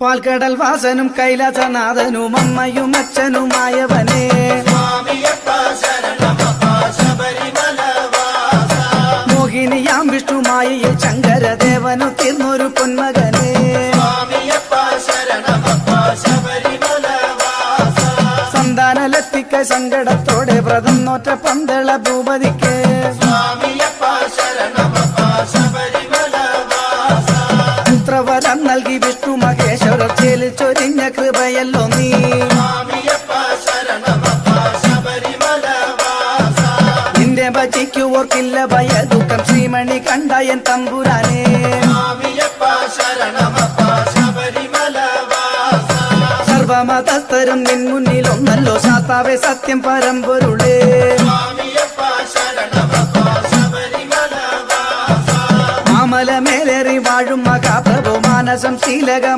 പാൽക്കടൽ വാസനും കൈലാസനാഥനും അമ്മയും അച്ഛനുമായവനെ മോഹിനിയാം വിഷ്ണുമായയിൽ ശങ്കരദേവനു തീർന്നൊരു പൊന്മകനെ സന്താനലത്തിക്ക സങ്കടത്തോടെ വ്രതം നോറ്റ പന്തള ഭൂപതിക്ക് പുത്രവരം നൽകി വിഷ്ണു മഹേശ്വരർ ചേലിൽ ചൊരിഞ്ഞ കൃപയല്ലോ നീ നിന്റെ ഭജിക്കു ഓർക്കില്ല ഭയദുഃഖം ശ്രീമണി കണ്ടായൻ തമ്പുരാനെ സർവമതസ്ഥരും നിൻ മുന്നിലൊന്നല്ലോ ശാസ്താവേ സത്യം പരമ്പൊരുളേ മാമല മേലേറി വാഴും മഹാപ്രഭു മാനസം ശീലകം